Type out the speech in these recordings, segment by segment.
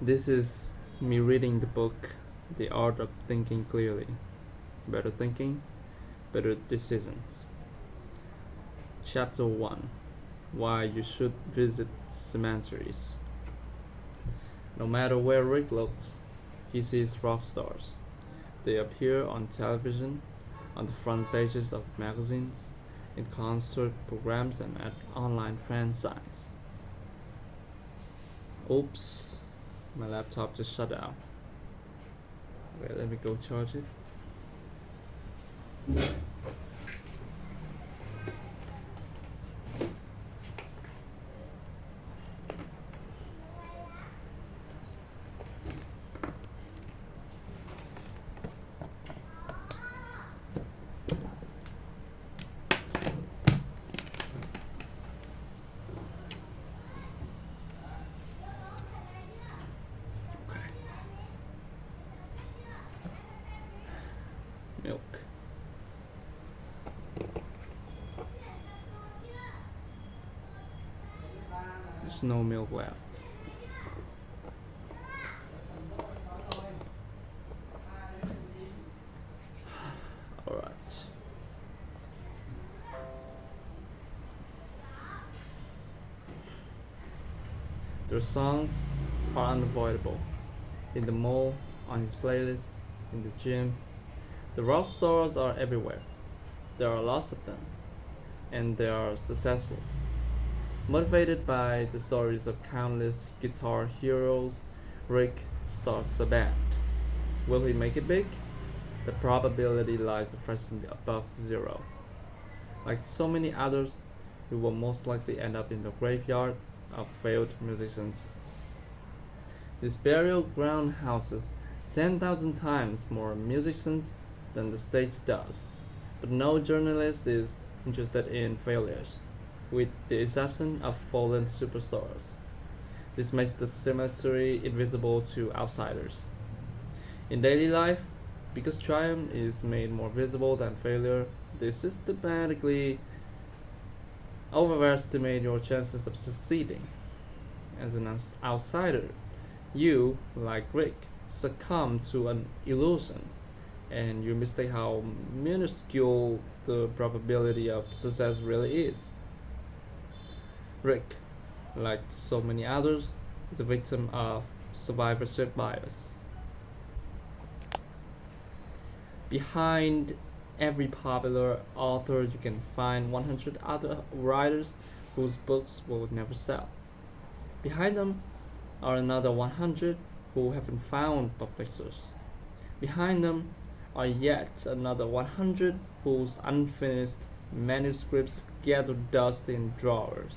This is me reading the book, The Art of Thinking Clearly. Better thinking, better decisions. Chapter 1: Why You Should Visit Cemeteries. No matter where Rick looks, he sees rock stars. They appear on television, on the front pages of magazines, in concert programs, and at online fan sites. Oops, my laptop just shut down. Okay, let me go charge it. Okay. Milk. There's no milk left. Alright. Their songs are unavoidable. In the mall, on his playlist, in the gym. The rock stars are everywhere. There are lots of them, and they are successful. Motivated by the stories of countless guitar heroes, Rick starts a band. Will he make it big? The probability lies freshly above zero. Like so many others, he will most likely end up in the graveyard of failed musicians. This burial ground houses 10,000 times more musicians than the stage does, but no journalist is interested in failures, with the exception of fallen superstars. This makes the cemetery invisible to outsiders. In daily life, because triumph is made more visible than failure, they systematically overestimate your chances of succeeding. As an outsider, you, like Rick, succumb to an illusion and you mistake how minuscule the probability of success really is. Rick, like so many others, is a victim of survivorship bias. Behind every popular author, you can find 100 other writers whose books will never sell. Behind them are another 100 who haven't found publishers. Behind them are yet another 100 whose unfinished manuscripts gather dust in drawers.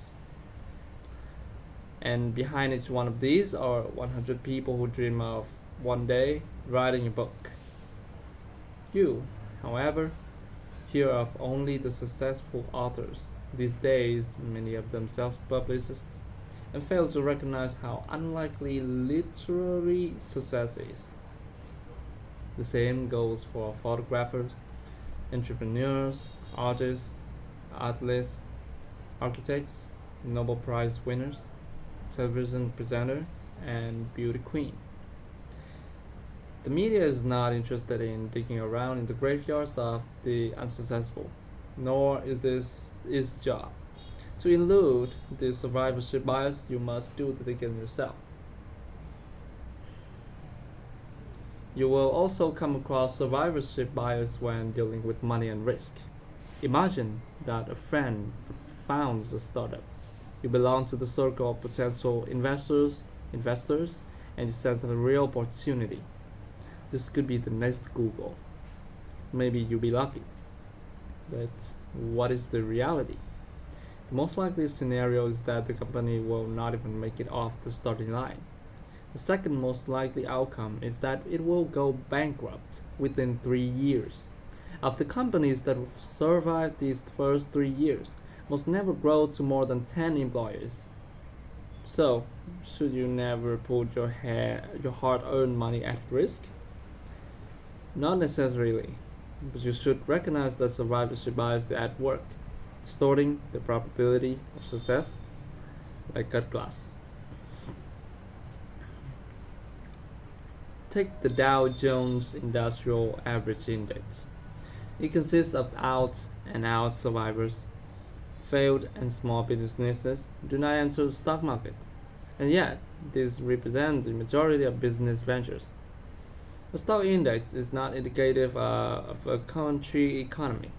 And behind each one of these are 100 people who dream of one day writing a book. You, however, hear of only the successful authors. These days, many of them self-published and fail to recognize how unlikely literary success is. The same goes for photographers, entrepreneurs, artists, athletes, architects, Nobel Prize winners, television presenters, and beauty queens. The media is not interested in digging around in the graveyards of the unsuccessful, nor is this its job. To elude the survivorship bias, you must do the digging yourself. You will also come across survivorship bias when dealing with money and risk. Imagine that a friend founds a startup. You belong to the circle of potential investors, and you sense a real opportunity. This could be the next Google. Maybe you'll be lucky. But what is the reality? The most likely scenario is that the company will not even make it off the starting line. The second most likely outcome is that it will go bankrupt within 3 years. Of the companies that survive these first 3 years, must never grow to more than 10 employees. So, should you never put your hard-earned money at risk? Not necessarily, but you should recognize that survivorship bias is at work, distorting the probability of success like cut glass. Take the Dow Jones Industrial Average Index. It consists of out and out survivors. Failed and small businesses do not enter the stock market, and yet these represent the majority of business ventures. A stock index is not indicative of a country economy.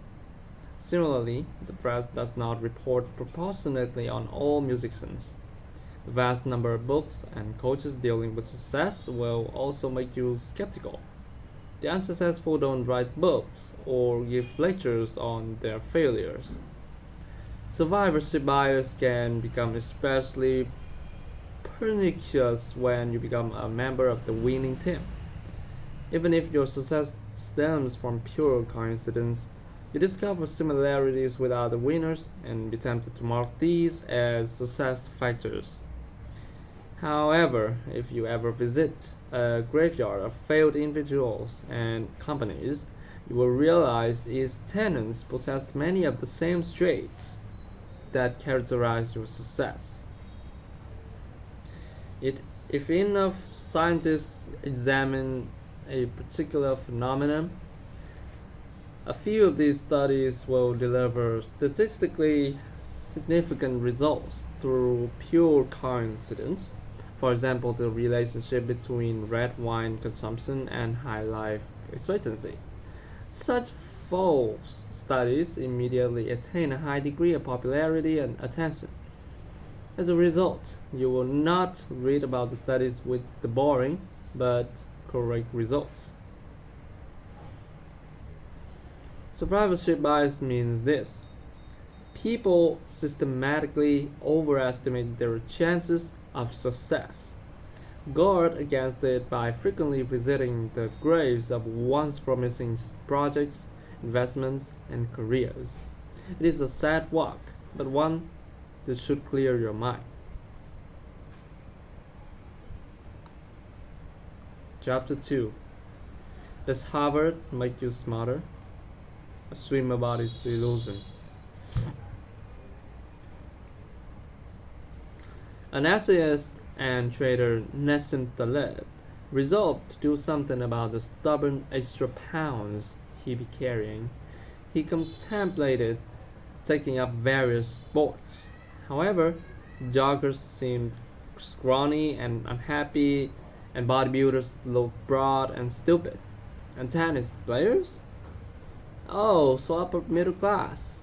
Similarly, the press does not report proportionately on all musicians. The vast number of books and coaches dealing with success will also make you skeptical. The unsuccessful don't write books or give lectures on their failures. Survivorship bias can become especially pernicious when you become a member of the winning team. Even if your success stems from pure coincidence, you discover similarities with other winners and be tempted to mark these as success factors. However, if you ever visit a graveyard of failed individuals and companies, you will realize its tenants possessed many of the same traits that characterize your success. It, if enough scientists examine a particular phenomenon, a few of these studies will deliver statistically significant results through pure coincidence. For example, the relationship between red wine consumption and high life expectancy. Such false studies immediately attain a high degree of popularity and attention. As a result, you will not read about the studies with the boring but correct results. Survivorship bias means this: people systematically overestimate their chances of success. Guard against it by frequently visiting the graves of once promising projects, investments, and careers. It is a sad walk, but one that should clear your mind. Chapter 2. Does Harvard make you smarter? A swimmer body's the illusion. An essayist and trader, Nassim Taleb, resolved to do something about the stubborn extra pounds he be carrying. He contemplated taking up various sports. However, joggers seemed scrawny and unhappy, and bodybuilders looked broad and stupid. And tennis players? Oh, so upper middle class.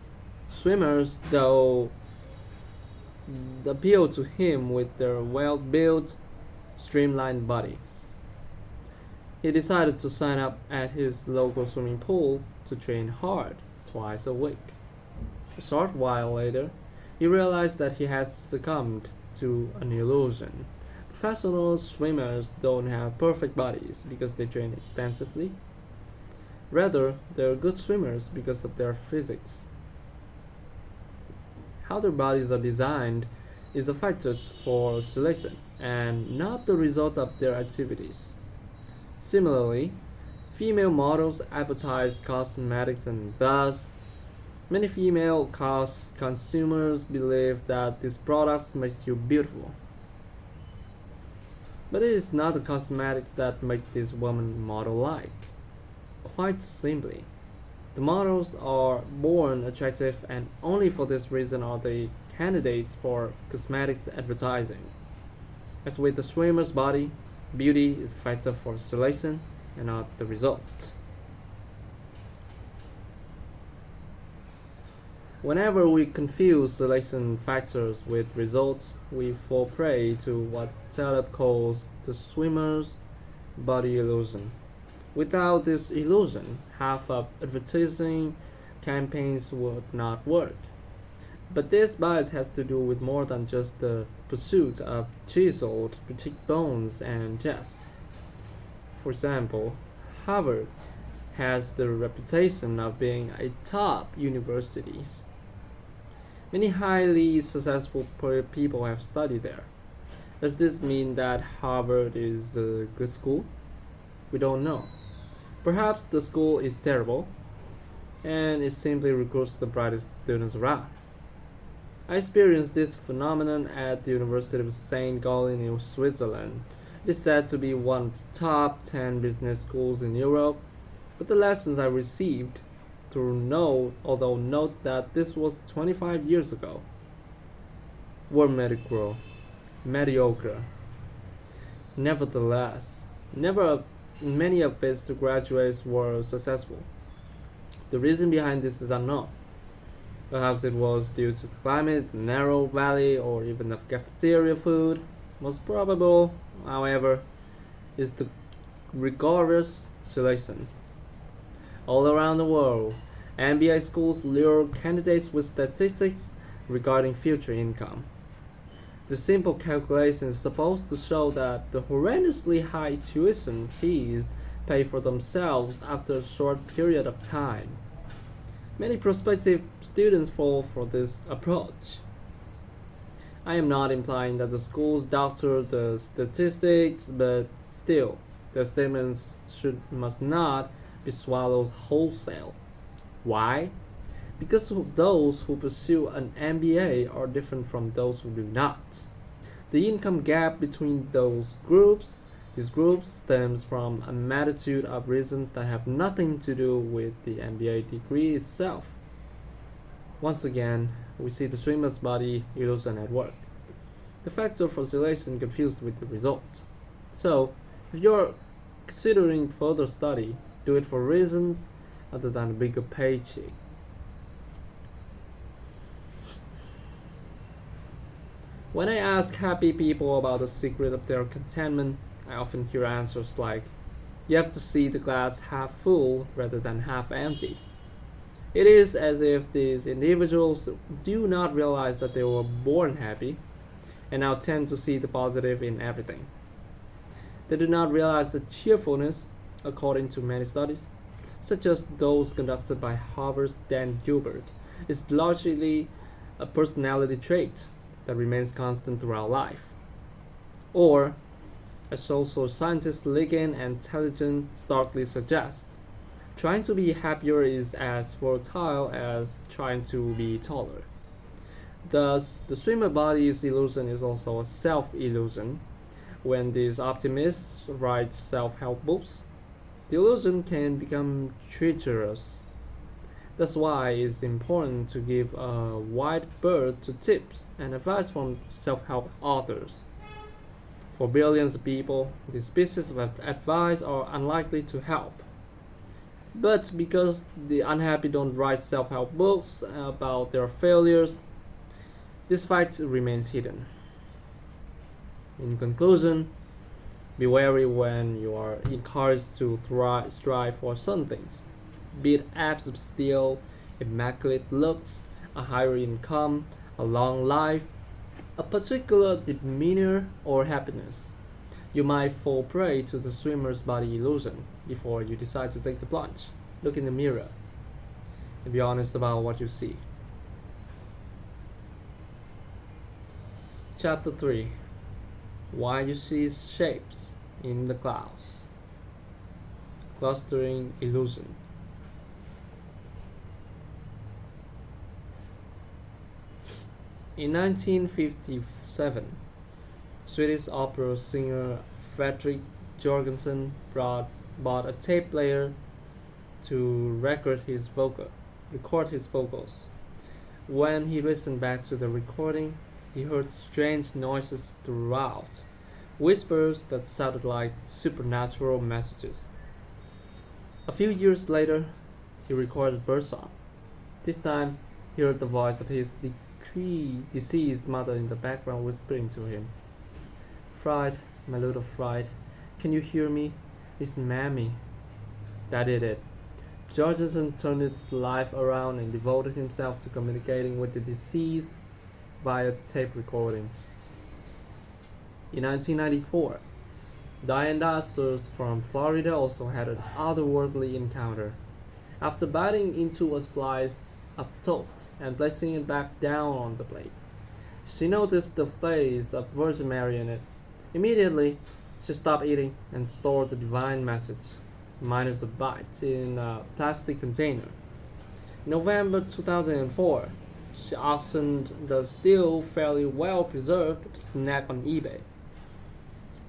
Swimmers, though, appealed to him with their well built, streamlined bodies. He decided to sign up at his local swimming pool to train hard twice a week. A short while later, he realized that he had succumbed to an illusion. Professional swimmers don't have perfect bodies because they train extensively. Rather, they're good swimmers because of their physics. How their bodies are designed is a factor for selection and not the result of their activities. Similarly, female models advertise cosmetics and thus many female consumers believe that these products make you beautiful. But it is not the cosmetics that make this woman model-like. Quite simply, the models are born attractive and only for this reason are they candidates for cosmetics advertising. As with the swimmer's body, beauty is a factor for selection and not the result. Whenever we confuse selection factors with results, we fall prey to what Taleb calls the swimmer's body illusion. Without this illusion, half of advertising campaigns would not work. But this bias has to do with more than just the pursuit of chiseled cheekbones and chests. For example, Harvard has the reputation of being a top university. Many highly successful people have studied there. Does this mean that Harvard is a good school? We don't know. Perhaps the school is terrible and it simply recruits the brightest students around. I experienced this phenomenon at the University of St. Gallen in Switzerland. It is said to be one of the top 10 business schools in Europe, but the lessons I received through although note that this was 25 years ago, were mediocre. Nevertheless, never many of its graduates were successful. The reason behind this is unknown. Perhaps it was due to the climate, the narrow valley, or even the cafeteria food. Most probable, however, is the rigorous selection. All around the world, MBA schools lure candidates with statistics regarding future income. The simple calculation is supposed to show that the horrendously high tuition fees pay for themselves after a short period of time. Many prospective students fall for this approach. I am not implying that the schools doctor the statistics, but still, their statements must not be swallowed wholesale. Why? Because those who pursue an MBA are different from those who do not. The income gap between these groups stems from a multitude of reasons that have nothing to do with the MBA degree itself. Once again, we see the swimmer's body illusion at work. The factor for selection confused with the result. So, if you're considering further study, do it for reasons other than a bigger paycheck. When I ask happy people about the secret of their contentment, I often hear answers like, you have to see the glass half full rather than half empty. It is as if these individuals do not realize that they were born happy and now tend to see the positive in everything. They do not realize that cheerfulness, according to many studies, such as those conducted by Harvard's Dan Gilbert, is largely a personality trait that remains constant throughout life. Or, as social scientist Ligon and Intelligent starkly suggest, trying to be happier is as fertile as trying to be taller. Thus, the swimmer body's illusion is also a self-illusion. When these optimists write self-help books, the illusion can become treacherous. That's why it's important to give a wide berth to tips and advice from self-help authors. For billions of people, these pieces of advice are unlikely to help. But because the unhappy don't write self-help books about their failures, this fact remains hidden. In conclusion, be wary when you are encouraged to strive for some things, be it abs of steel, immaculate looks, a higher income, a long life, a particular demeanor, or happiness. You might fall prey to the swimmer's body illusion before you decide to take the plunge. Look in the mirror and be honest about what you see. Chapter 3. Why you see shapes in the clouds. Clustering illusion. In 1957, Swedish opera singer Fredrik Jorgensen bought a tape player to record his vocals. When he listened back to the recording, he heard strange noises throughout, whispers that sounded like supernatural messages. A few years later, he recorded birdsong. This time, he heard the voice of his deceased mother in the background whispering to him, "Fried, my little Fried, can you hear me? It's Mammy." That did it. Jorgensen turned his life around and devoted himself to communicating with the deceased via tape recordings. In 1994, Diane Dassers from Florida also had an otherworldly encounter. After biting into a slice of toast and placing it back down on the plate, she noticed the face of Virgin Mary in it. Immediately, she stopped eating and stored the divine message, minus a bite, in a plastic container. In November 2004, she auctioned the still fairly well preserved snack on eBay.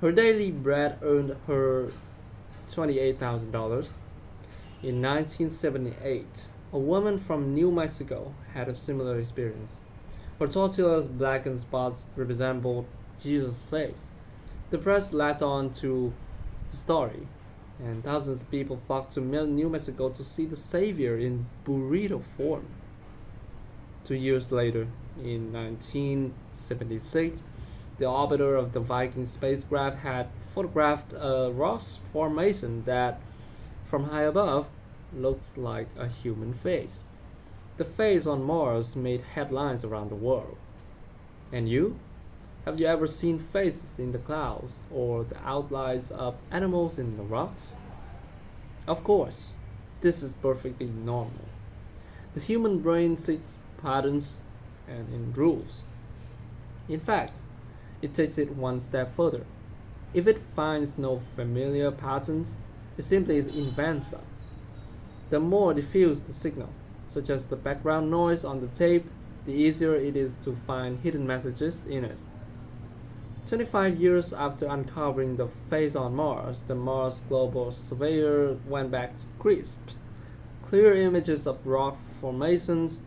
Her daily bread earned her $28,000. In 1978, a woman from New Mexico had a similar experience. Her tortillas' blackened spots resembled Jesus' face. The press latched on to the story, and thousands of people flocked to New Mexico to see the Savior in burrito form. 2 years later, in 1976, the orbiter of the Viking spacecraft had photographed a rock formation that, from high above, looked like a human face. The face on Mars made headlines around the world. And you? Have you ever seen faces in the clouds or the outlines of animals in the rocks? Of course, this is perfectly normal. The human brain seeks patterns and in rules. In fact, it takes it one step further. If it finds no familiar patterns, it simply invents some. The more diffuse the signal, such as the background noise on the tape, the easier it is to find hidden messages in it. 25 years after uncovering the face on Mars, the Mars Global Surveyor went back to crisp, clear images of rock formations.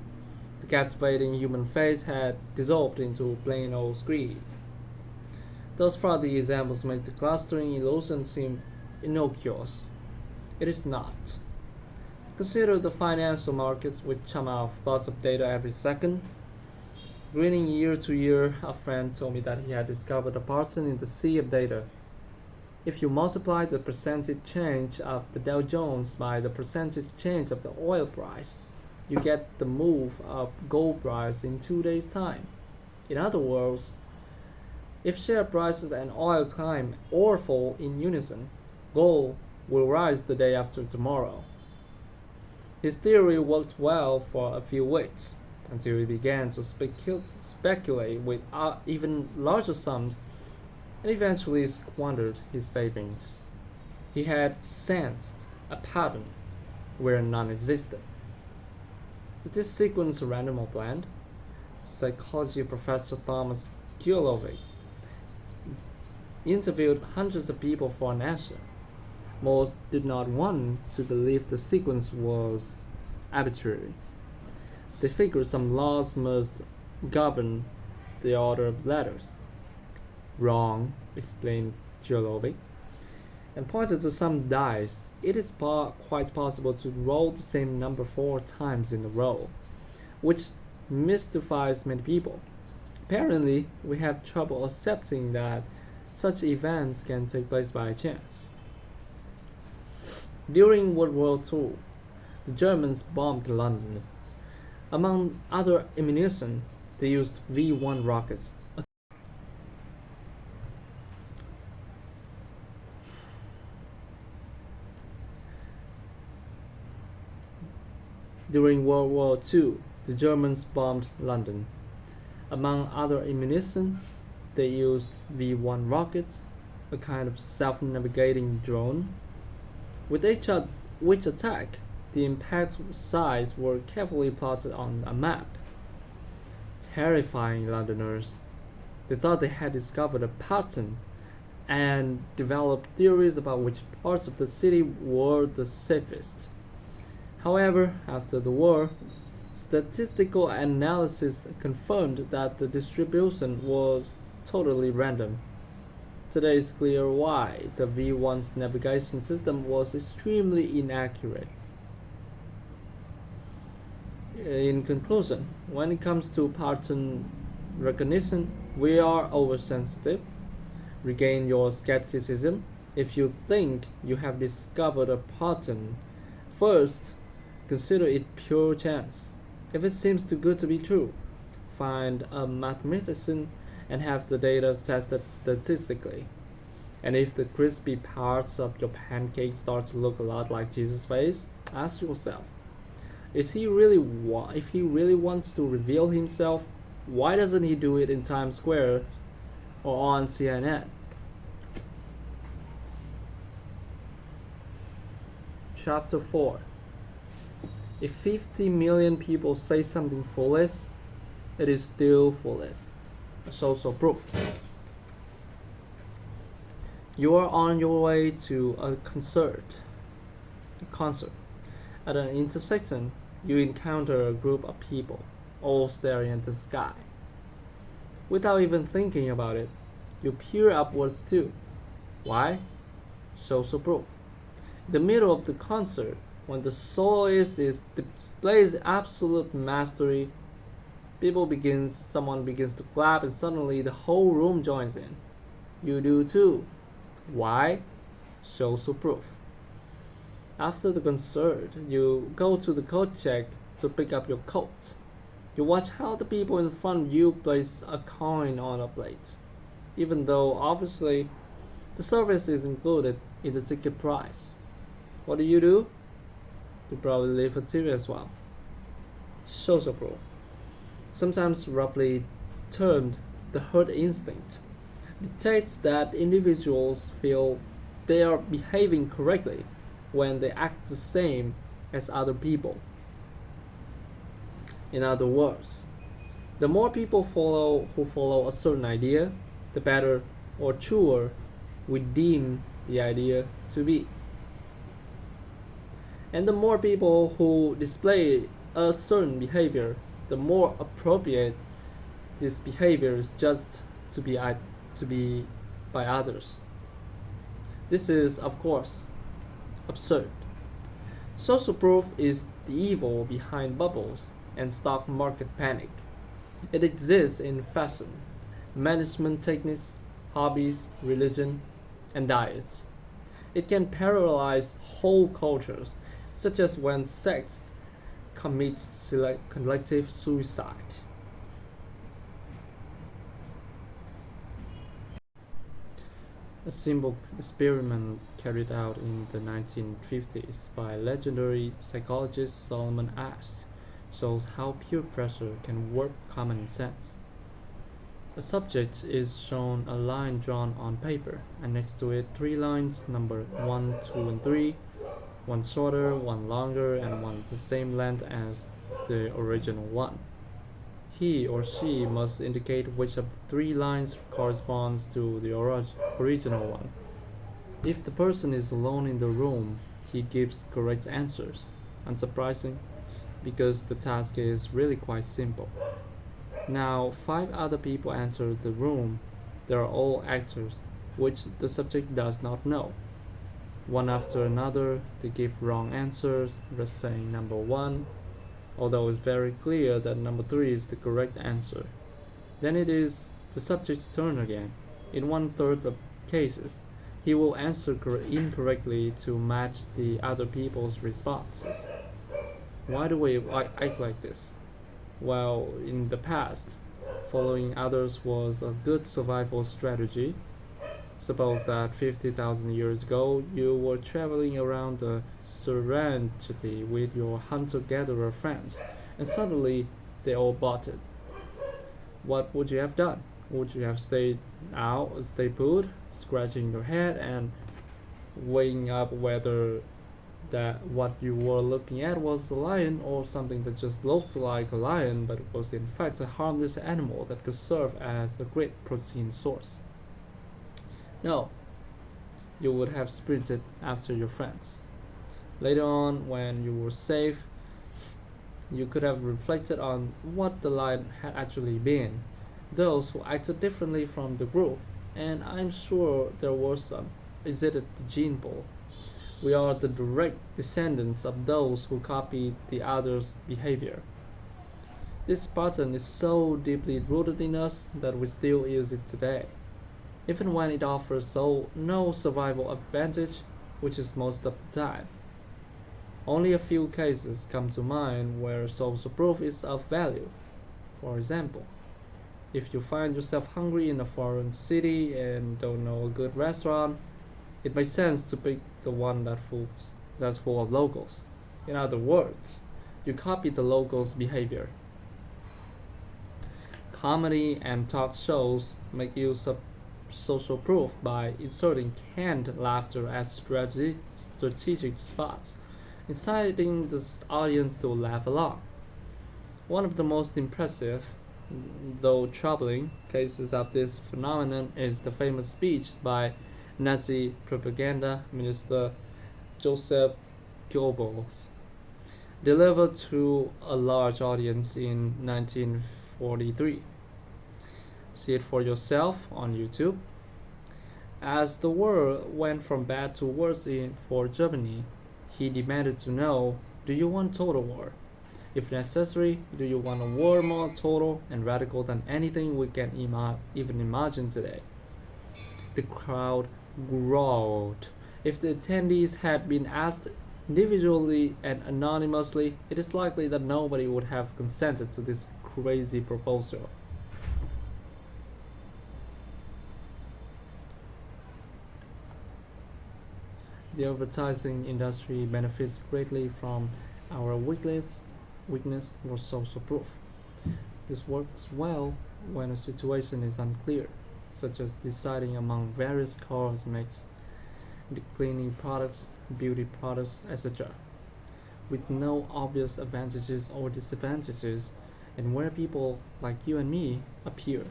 The captivating human face had dissolved into plain old screen. Those frothy examples make the clustering illusion seem innocuous. It is not. Consider the financial markets which churn out thoughts of data every second. Grinning year to year, a friend told me that he had discovered a pattern in the sea of data. If you multiply the percentage change of the Dow Jones by the percentage change of the oil price, you get the move of gold price in 2 days' time. In other words, if share prices and oil climb or fall in unison, gold will rise the day after tomorrow. His theory worked well for a few weeks, until he began to speculate with even larger sums and eventually squandered his savings. He had sensed a pattern where none existed. Is this sequence random or planned? Psychology professor Thomas Giolovic interviewed hundreds of people for an answer. Most did not want to believe the sequence was arbitrary. They figured some laws must govern the order of letters. Wrong, explained Giolovic, and pointed to some dice. It is quite possible to roll the same number 4 times in a row, which mystifies many people. Apparently, we have trouble accepting that such events can take place by chance. During World War II, the Germans bombed London. Among other ammunition, they used V-1 rockets. During World War II, the Germans bombed London. Among other ammunition, they used V-1 rockets, a kind of self-navigating drone, with which attack the impact sites were carefully plotted on a map. Terrifying Londoners. They thought they had discovered a pattern and developed theories about which parts of the city were the safest. However, after the war, statistical analysis confirmed that the distribution was totally random. Today is clear why the V-1's navigation system was extremely inaccurate. In conclusion, when it comes to pattern recognition, we are oversensitive. Regain your skepticism. If you think you have discovered a pattern, first consider it pure chance. If it seems too good to be true, find a mathematician and have the data tested statistically. And if the crispy parts of your pancake start to look a lot like Jesus' face, ask yourself, if he really wants to reveal himself, why doesn't he do it in Times Square or on CNN? Chapter 4. If 50 million people say something foolish, it is still foolish. Social proof. You are on your way to a concert. At an intersection, you encounter a group of people, all staring at the sky. Without even thinking about it, you peer upwards too. Why? Social proof. In the middle of the concert, when the soloist displays absolute mastery, someone begins to clap, and suddenly the whole room joins in. You do too. Why? Social proof. After the concert, you go to the coat check to pick up your coat. You watch how the people in front of you place a coin on a plate, even though obviously the service is included in the ticket price. What do? You probably leave a tip as well. Social proof, sometimes roughly termed the herd instinct, dictates that individuals feel they are behaving correctly when they act the same as other people. In other words, the more people follow a certain idea, the better or truer we deem the idea to be. And the more people who display a certain behavior, the more appropriate this behavior is judged to be by others. This is, of course, absurd. Social proof is the evil behind bubbles and stock market panic. It exists in fashion, management techniques, hobbies, religion, and diets. It can paralyze whole cultures, such as when sects commit collective suicide. A simple experiment carried out in the 1950s by legendary psychologist Solomon Asch shows how peer pressure can warp common sense. A subject is shown a line drawn on paper, and next to it three lines numbered 1, 2, and 3, one shorter, one longer, and one the same length as the original one. He or she must indicate which of the three lines corresponds to the original one. If the person is alone in the room, he gives correct answers. Unsurprising, because the task is really quite simple. Now, five other people enter the room. They are all actors, which the subject does not know. One after another, they give wrong answers, just saying number one, although it's very clear that number three is the correct answer. Then it is the subject's turn again. In one third of cases, he will answer incorrectly to match the other people's responses. Why do we act like this? Well, in the past, following others was a good survival strategy. Suppose that 50,000 years ago you were traveling around the Serengeti with your hunter gatherer friends, and suddenly they all bolted. What would you have done? Would you have stayed put, scratching your head and weighing up whether that what you were looking at was a lion or something that just looked like a lion but was in fact a harmless animal that could serve as a great protein source? No, you would have sprinted after your friends. Later on, when you were safe, you could have reflected on what the lion had actually been, those who acted differently from the group, and I'm sure there were some. Is it the gene pool? We are the direct descendants of those who copied the others' behavior. This pattern is so deeply rooted in us that we still use it today, even when it offers no survival advantage, which is most of the time. Only a few cases come to mind where social proof is of value. For example, if you find yourself hungry in a foreign city and don't know a good restaurant, it makes sense to pick the one that's full of locals. In other words, you copy the locals' behavior. Comedy and talk shows make use of social proof by inserting canned laughter at strategic spots, inciting the audience to laugh along. One of the most impressive, though troubling, cases of this phenomenon is the famous speech by Nazi propaganda minister Joseph Goebbels delivered to a large audience in 1943. See it for yourself on YouTube. As the war went from bad to worse for Germany, he demanded to know, do you want total war? If necessary, do you want a war more total and radical than anything we can even imagine today? The crowd growled. If the attendees had been asked individually and anonymously, it is likely that nobody would have consented to this crazy proposal. The advertising industry benefits greatly from our weakness or social proof. This works well when a situation is unclear, such as deciding among various cosmetics, cleaning products, beauty products, etc., with no obvious advantages or disadvantages, and where people like you and me appear.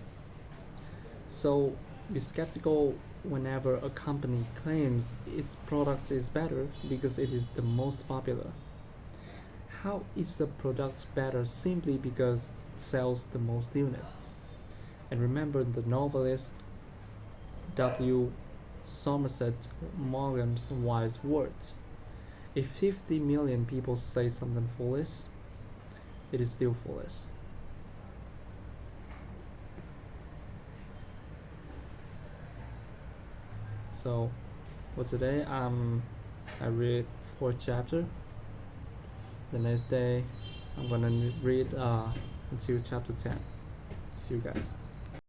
So be skeptical whenever a company claims its product is better because it is the most popular. How is the product better simply because it sells the most units? And remember the novelist W. Somerset Maugham's wise words. If 50 million people say something foolish, it is still foolish. So for today, I read 4 chapters. The next day, I'm gonna read until chapter 10. See you guys.